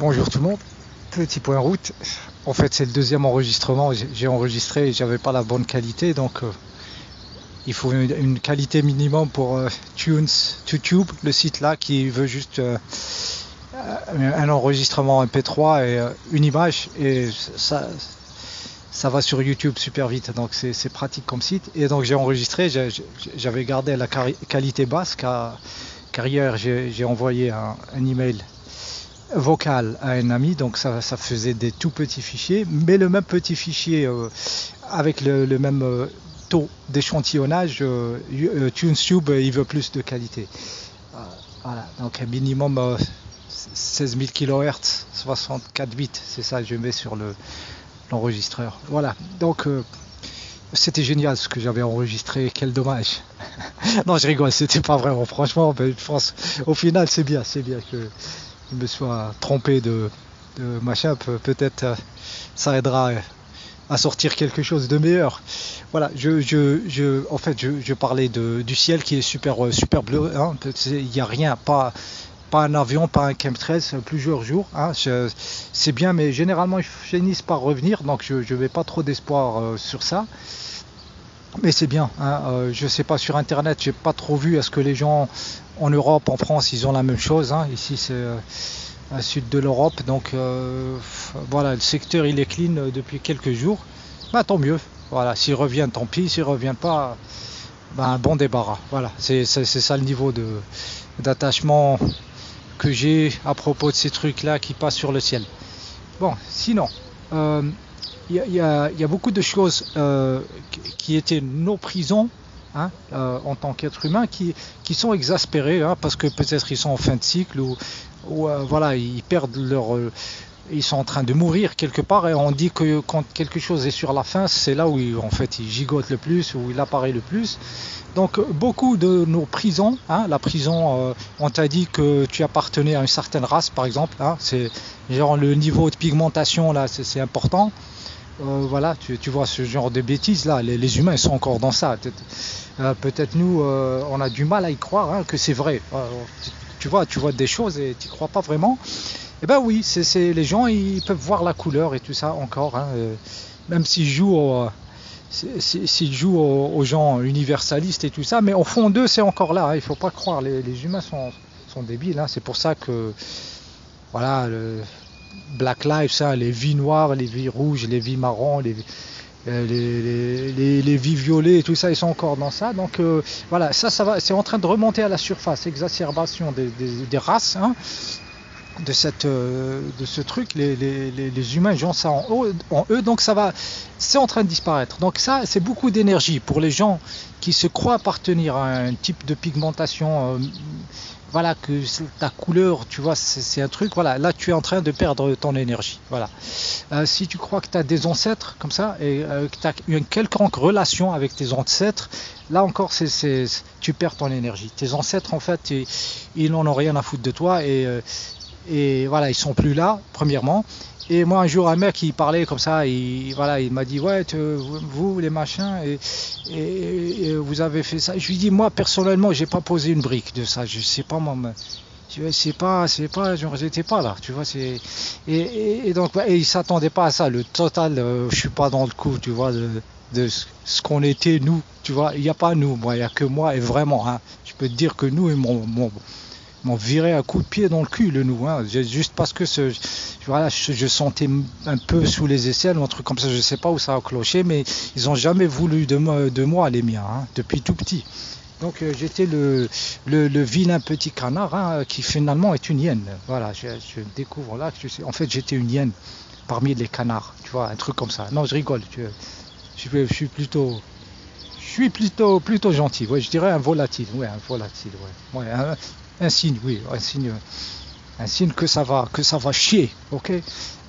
Bonjour tout le monde, petit point route. En fait, c'est le deuxième enregistrement. J'ai enregistré et j'avais pas la bonne qualité, donc il faut une qualité minimum pour Tunes to Tube, le site là qui veut juste un enregistrement MP3 et une image, et ça va sur YouTube super vite, donc c'est pratique comme site. Et donc j'ai enregistré, j'avais gardé la qualité basse car hier j'ai envoyé un email vocal à un ami, donc ça faisait des tout petits fichiers, mais le même petit fichier avec le même taux d'échantillonnage, TuneTube il veut plus de qualité. Voilà, donc un minimum 16 000 kHz, 64 bits, c'est ça que je mets sur l'enregistreur. Voilà, donc c'était génial ce que j'avais enregistré, quel dommage. Non, je rigole, c'était pas vraiment, franchement, je pense au final c'est bien que je me sois trompé de machin, peut-être ça aidera à sortir quelque chose de meilleur. Voilà, en fait, je parlais du ciel qui est super bleu, hein. Il n'y a rien, pas un avion, pas un chemtrail, plusieurs jours, hein. C'est bien, mais généralement ils finissent par revenir, donc je n'ai pas trop d'espoir sur ça. Mais c'est bien, hein. Je sais pas, sur internet, j'ai pas trop vu. Est-ce que les gens en Europe, en France, ils ont la même chose, hein. Ici, c'est le sud de l'Europe, donc voilà, le secteur il est clean depuis quelques jours. Bah tant mieux. Voilà, s'ils reviennent, tant pis. S'ils reviennent pas, un bon débarras. Voilà, c'est ça le niveau d'attachement que j'ai à propos de ces trucs-là qui passent sur le ciel. Bon, sinon. Il y a beaucoup de choses qui étaient nos prisons, hein, en tant qu'être humain, qui sont exaspérées, hein, parce que peut-être ils sont en fin de cycle ou voilà, ils perdent ils sont en train de mourir quelque part, et on dit que quand quelque chose est sur la fin, c'est là où en fait il gigote le plus, où il apparaît le plus. Donc beaucoup de nos prisons, hein, la prison, on t'a dit que tu appartenais à une certaine race par exemple, hein, c'est genre le niveau de pigmentation là, c'est important. Voilà, tu vois ce genre de bêtises là, les humains ils sont encore dans ça. Peut-être nous on a du mal à y croire, hein, que c'est vrai. Tu vois des choses et tu crois pas vraiment. Et ben oui, les gens ils peuvent voir la couleur et tout ça encore, hein, même s'ils jouent aux gens universalistes et tout ça, mais au fond d'eux c'est encore là, hein, il faut pas croire, les humains sont débiles, hein, c'est pour ça que voilà, Black Lives, ça, les vies noires, les vies rouges, les vies marrons, les vies violets et tout ça, ils sont encore dans ça. Donc voilà, ça va, c'est en train de remonter à la surface, exacerbation des races, hein, de ce truc. Les humains ils ont ça en eux, donc ça va, c'est en train de disparaître. Donc ça, c'est beaucoup d'énergie pour les gens qui se croient appartenir à un type de pigmentation. Voilà, que ta couleur, tu vois, c'est un truc, voilà, là tu es en train de perdre ton énergie, voilà. Si tu crois que tu as des ancêtres comme ça, et que tu as une quelconque relation avec tes ancêtres, là encore, tu perds ton énergie. Tes ancêtres, en fait, ils n'en ont rien à foutre de toi, et voilà, ils sont plus là, premièrement. Et moi un jour un mec il parlait comme ça, il m'a dit ouais, vous les machins, et vous avez fait ça. Je lui dis moi personnellement j'ai pas posé une brique de ça, je sais pas moi, c'est pas genre j'étais pas là, tu vois, et donc et il s'attendait pas à ça. Le total, je suis pas dans le coup, tu vois, de ce qu'on était nous, tu vois. Il y a pas nous, moi, il y a que moi, et vraiment, hein, je peux te dire que nous, ils m'ont viré un coup de pied dans le cul, le nous, hein, juste parce que voilà, je sentais un peu sous les aisselles ou un truc comme ça, je sais pas où ça a cloché, mais ils ont jamais voulu de moi, les miens, hein, depuis tout petit. Donc j'étais le vilain petit canard, hein, qui finalement est une hyène. Voilà, je découvre là que en fait j'étais une hyène parmi les canards, tu vois, un truc comme ça. Non, je rigole, je suis plutôt gentil. Ouais, je dirais un volatile, ouais, ouais, un signe, oui, un signe que ça va chier, ok.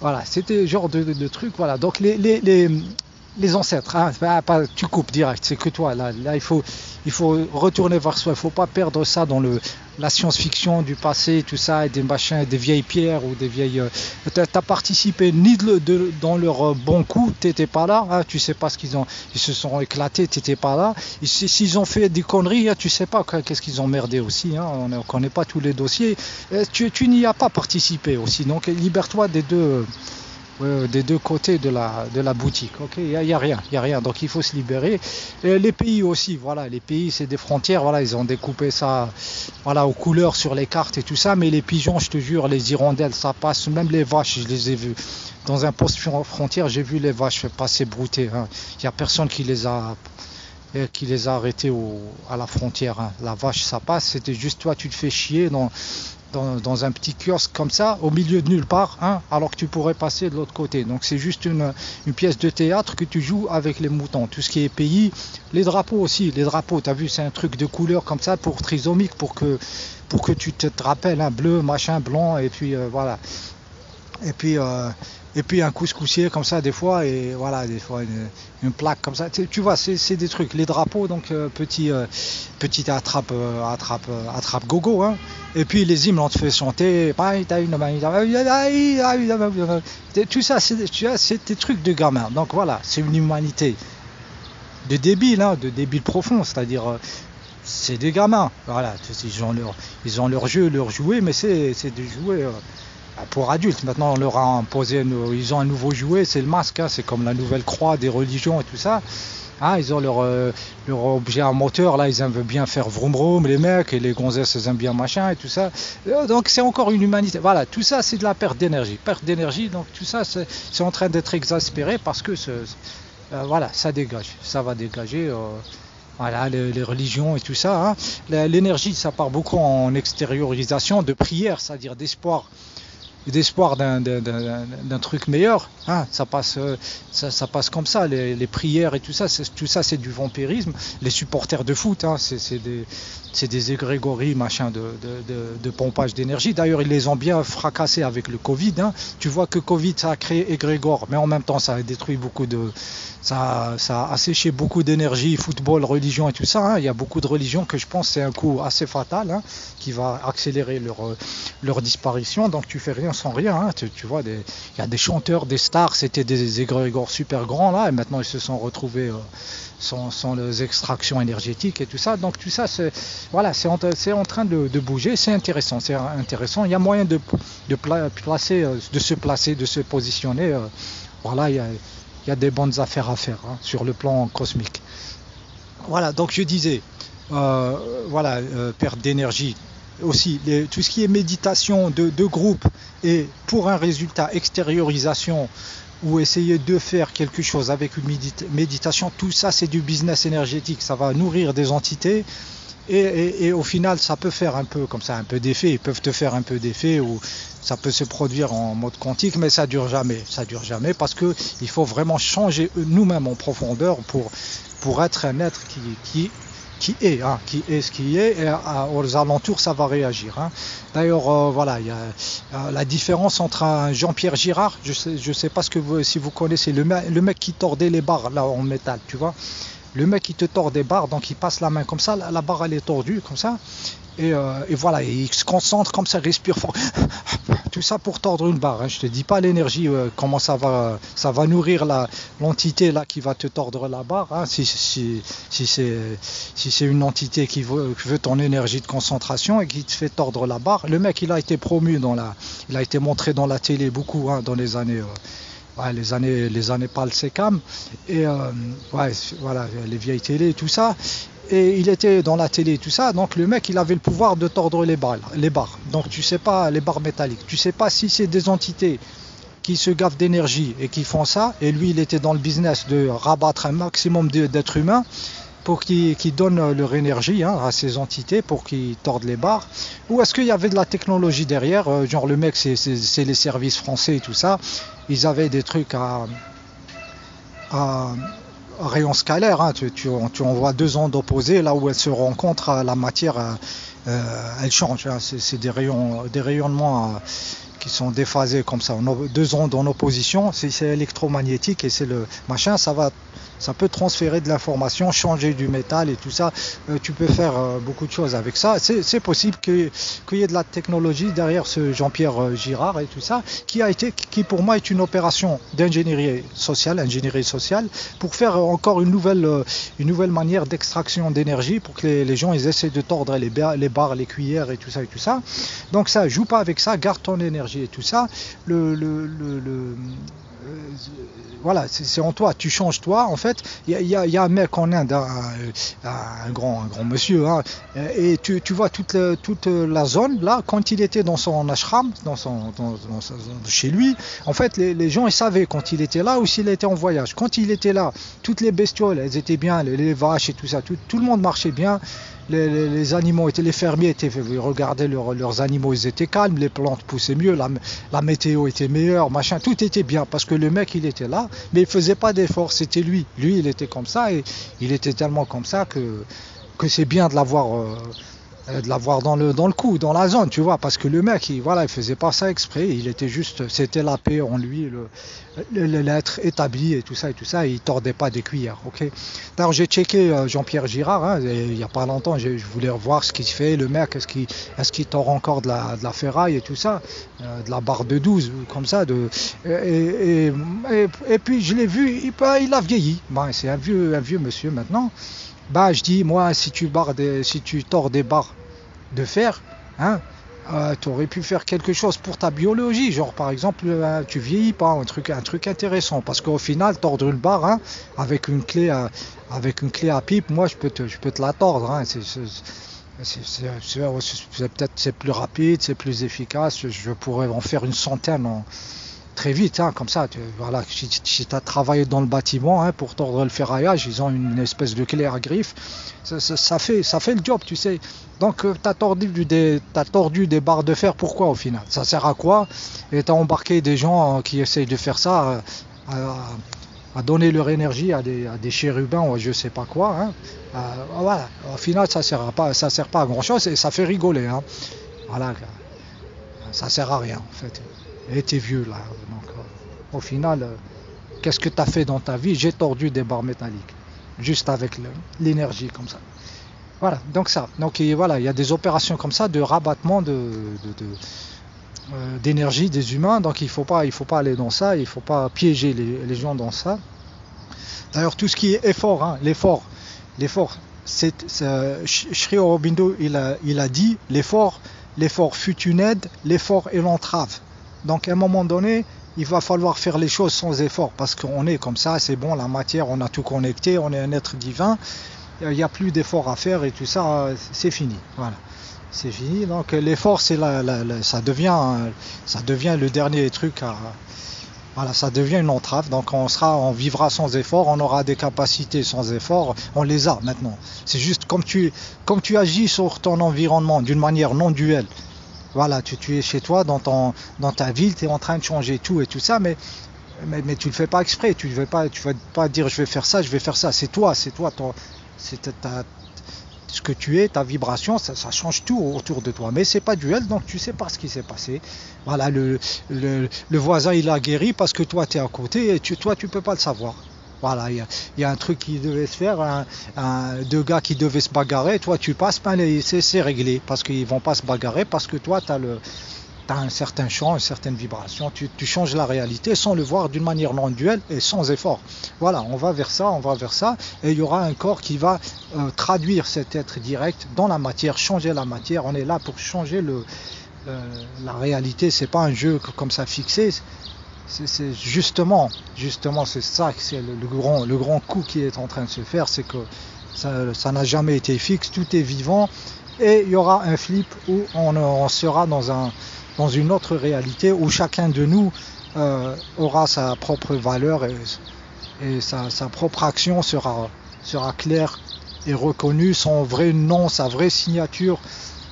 Voilà, c'était genre de truc, voilà. Donc Les ancêtres, hein, tu coupes direct, c'est que toi. Là il faut retourner vers soi. Il ne faut pas perdre ça dans la science-fiction du passé, tout ça, et des machins, des vieilles pierres ou des vieilles. T'as participé ni dans leur bon coup, t'étais pas là, hein, tu sais pas ce qu'ils ont. Ils se sont éclatés, t'étais pas là. S'ils ont fait des conneries, hein, tu sais pas qu'est-ce qu'ils ont merdé aussi. Hein, on ne connaît pas tous les dossiers. Tu n'y as pas participé aussi. Donc libère-toi des deux côtés de la boutique. Ok, il y a rien. Donc il faut se libérer. Et les pays aussi, voilà, les pays c'est des frontières. Voilà, ils ont découpé ça, voilà, aux couleurs sur les cartes et tout ça. Mais les pigeons, je te jure, les hirondelles, ça passe. Même les vaches, je les ai vues. Dans un poste frontière, j'ai vu les vaches passer brouter. Hein. Il y a personne qui les a arrêtés à la frontière. Hein. La vache, ça passe. C'était juste toi, tu te fais chier dans un petit kiosque comme ça, au milieu de nulle part, hein, alors que tu pourrais passer de l'autre côté. Donc c'est juste une pièce de théâtre que tu joues avec les moutons. Tout ce qui est pays, les drapeaux aussi, les drapeaux, t'as vu, c'est un truc de couleur comme ça pour trisomique, pour que tu te rappelles, hein, bleu, machin, blanc, et puis voilà. Et puis un couscoussier comme ça des fois, et voilà, des fois une plaque comme ça. Tu vois, c'est des trucs. Les drapeaux, donc petit attrape gogo, hein. Et puis les hymnes, on te fait chanter. Tout ça, c'est des trucs de gamin. Donc voilà, c'est une humanité de débile, hein, de débile profond, c'est-à-dire c'est des gamins. Voilà, ils ont leur jeu, leur jouet, mais c'est des jouets. Pour adultes, maintenant on leur a imposé, ils ont un nouveau jouet, c'est le masque, hein, c'est comme la nouvelle croix des religions et tout ça. Hein, ils ont leur objet à moteur, là ils aiment bien faire vroom vroom, les mecs, et les gonzesses ils aiment bien machin et tout ça. Donc c'est encore une humanité. Voilà, tout ça c'est de la perte d'énergie, donc tout ça c'est en train d'être exaspéré parce que voilà, ça dégage, ça va dégager. Voilà, les religions et tout ça. Hein. L'énergie, ça part beaucoup en extériorisation de prière, c'est-à-dire d'espoir d'un truc meilleur, hein, ça passe comme ça, les prières et tout ça c'est du vampirisme. Les supporters de foot, hein, c'est des égrégories machin de pompage d'énergie. D'ailleurs ils les ont bien fracassés avec le Covid, hein. Tu vois que Covid ça a créé égrégore, mais en même temps ça a détruit ça a asséché beaucoup d'énergie, football, religion et tout ça. Hein. Il y a beaucoup de religions que je pense c'est un coup assez fatal, hein, qui va accélérer leur disparition. Donc tu fais rien sans rien. Hein. Tu vois, il y a des chanteurs, des stars, c'était des égrégores super grands là, et maintenant ils se sont retrouvés sans les extractions énergétiques et tout ça. Donc tout ça, c'est en train de bouger. C'est intéressant. Il y a moyen de se positionner. Voilà, il y a des bonnes affaires à faire, hein, sur le plan cosmique. Voilà, donc je disais, perte d'énergie. Aussi, tout ce qui est méditation de groupe et pour un résultat, extériorisation ou essayer de faire quelque chose avec une méditation, tout ça c'est du business énergétique. Ça va nourrir des entités. Et au final, ça peut faire un peu comme ça, un peu d'effet. Ils peuvent te faire un peu d'effet ou ça peut se produire en mode quantique, mais ça dure jamais. Ça dure jamais parce que il faut vraiment changer nous-mêmes en profondeur pour être un être qui est ce qui est, et aux alentours ça va réagir. Hein. D'ailleurs, voilà, il y a la différence entre un Jean-Pierre Girard, je sais pas si vous connaissez le mec qui tordait les barres là en métal, tu vois. Le mec il te tord des barres, donc il passe la main comme ça, la barre elle est tordue comme ça, et voilà, il se concentre comme ça, respire fort, tout ça pour tordre une barre. Hein. Je te dis pas l'énergie, comment ça va nourrir l'entité là qui va te tordre la barre. Hein. Si c'est une entité qui veut ton énergie de concentration et qui te fait tordre la barre, le mec il a été promu il a été montré dans la télé beaucoup, hein, dans les années. Les années Pal Sekam, et voilà, les vieilles télés et tout ça, et il était dans la télé et tout ça, donc le mec il avait le pouvoir de tordre les barres, donc tu sais pas, les barres métalliques, tu sais pas si c'est des entités qui se gavent d'énergie et qui font ça, et lui il était dans le business de rabattre un maximum d'êtres humains pour qu'ils donnent leur énergie, hein, à ces entités pour qu'ils tordent les barres, ou est-ce qu'il y avait de la technologie derrière, genre le mec c'est les services français et tout ça, ils avaient des trucs à rayon scalaire, hein, tu envoies deux ondes opposées, là où elles se rencontrent, la matière elle change, hein, c'est des rayonnements qui sont déphasés comme ça, deux ondes en opposition, c'est électromagnétique et c'est le machin, ça peut transférer de l'information, changer du métal et tout ça. Tu peux faire beaucoup de choses avec ça. C'est possible qu'il y ait de la technologie derrière ce Jean-Pierre Girard et tout ça, qui pour moi est une opération d'ingénierie sociale, pour faire encore une nouvelle manière d'extraction d'énergie pour que les gens ils essaient de tordre les barres, les cuillères et tout ça et tout ça. Donc ça, joue pas avec ça, garde ton énergie et tout ça. Voilà, c'est en toi, tu changes toi. En fait, il y a un mec en Inde, un grand monsieur, hein, et tu vois toute la zone là, quand il était dans son ashram, chez lui, en fait, les gens ils savaient quand il était là ou s'il était en voyage. Quand il était là, toutes les bestioles, elles étaient bien, les vaches et tout ça, tout le monde marchait bien. Les animaux les fermiers regardaient leurs animaux, ils étaient calmes, les plantes poussaient mieux, la météo était meilleure, machin, tout était bien parce que le mec il était là, mais il faisait pas d'efforts, c'était lui il était comme ça et il était tellement comme ça que c'est bien de l'avoir dans le coup, dans la zone, tu vois, parce que le mec, il faisait pas ça exprès, c'était la paix en lui, l'être établi et tout ça, et il tordait pas des cuillères, ok. D'ailleurs, j'ai checké Jean-Pierre Girard, hein, il y a pas longtemps, je voulais revoir ce qu'il fait, le mec, est-ce qu'il tord encore de la ferraille et tout ça, de la barre de 12, comme ça, et puis je l'ai vu, il a vieilli, c'est un vieux monsieur maintenant. Je dis, moi, si tu tords des barres de fer, hein, tu aurais pu faire quelque chose pour ta biologie, genre par exemple, tu vieillis pas, un truc intéressant, parce qu'au final, tordre une barre, hein, avec une clé à pipe, moi, je peux te la tordre, hein, c'est plus rapide, c'est plus efficace, je pourrais en faire une centaine très vite, hein, comme ça. Voilà, si tu as travaillé dans le bâtiment, hein, pour tordre le ferraillage, ils ont une espèce de clé à griffe. Ça fait le job, tu sais. Donc, tu as tordu des barres de fer. Pourquoi au final? Ça sert à quoi? Et tu as embarqué des gens qui essayent de faire ça, à donner leur énergie à des chérubins ou je sais pas quoi. Hein. Voilà. Au final, ça sert pas à grand chose et ça fait rigoler. Hein. Voilà. Ça sert à rien en fait. Et t'es vieux là, donc au final, qu'est-ce que tu as fait dans ta vie? J'ai tordu des barres métalliques, juste avec l'énergie comme ça. Voilà, donc ça. Donc voilà, il y a des opérations comme ça de rabattement d'énergie des humains, donc il faut pas aller dans ça, il faut pas piéger les gens dans ça. D'ailleurs, tout ce qui est effort, hein, l'effort, Sri Aurobindo, il a dit, l'effort fut une aide, l'effort est l'entrave. Donc à un moment donné, il va falloir faire les choses sans effort parce qu'on est comme ça, c'est bon, la matière, on a tout connecté, on est un être divin, il n'y a plus d'effort à faire et tout ça, c'est fini. Voilà, c'est fini. Donc l'effort, ça devient le dernier truc voilà, ça devient une entrave. Donc on vivra sans effort, on aura des capacités sans effort, on les a maintenant. C'est juste comme tu agis sur ton environnement d'une manière non duelle. Voilà, tu es chez toi, dans ta ville, tu es en train de changer tout et tout ça, mais tu le fais pas exprès, tu vas pas dire je vais faire ça, c'est toi, ce que tu es, ta vibration, ça change tout autour de toi, mais c'est pas duel, donc tu sais pas ce qui s'est passé. Voilà, le voisin il a guéri parce que toi tu es à côté et toi tu peux pas le savoir. Voilà, il y a un truc qui devait se faire, deux gars qui devaient se bagarrer, toi tu passes, c'est réglé, parce qu'ils vont pas se bagarrer, parce que toi tu as un certain champ, une certaine vibration, tu changes la réalité sans le voir d'une manière non duelle et sans effort. Voilà, on va vers ça, et il y aura un corps qui va traduire cet être direct dans la matière, changer la matière, on est là pour changer la réalité, c'est pas un jeu comme ça fixé. C'est justement c'est ça, c'est le grand coup qui est en train de se faire, c'est que ça n'a jamais été fixe, tout est vivant et il y aura un flip où on sera dans une autre réalité où chacun de nous aura sa propre valeur et sa propre action sera claire et reconnue, son vrai nom, sa vraie signature,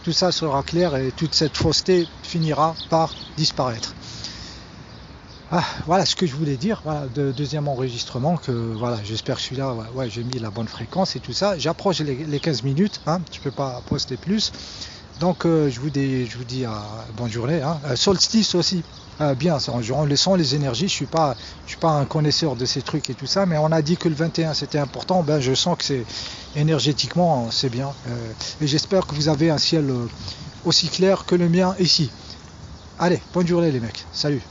tout ça sera clair et toute cette fausseté finira par disparaître. Voilà ce que je voulais dire, voilà, deuxième enregistrement, que voilà, j'espère que celui-là, j'ai mis la bonne fréquence et tout ça. J'approche les 15 minutes, hein, je peux pas poster plus. Donc je vous dis bonne journée. Hein. Solstice aussi, bien, ça, on le sent les énergies. Je suis pas un connaisseur de ces trucs et tout ça, mais on a dit que le 21 c'était important. Ben je sens que c'est énergétiquement c'est bien. Et j'espère que vous avez un ciel aussi clair que le mien ici. Allez, bonne journée les mecs. Salut.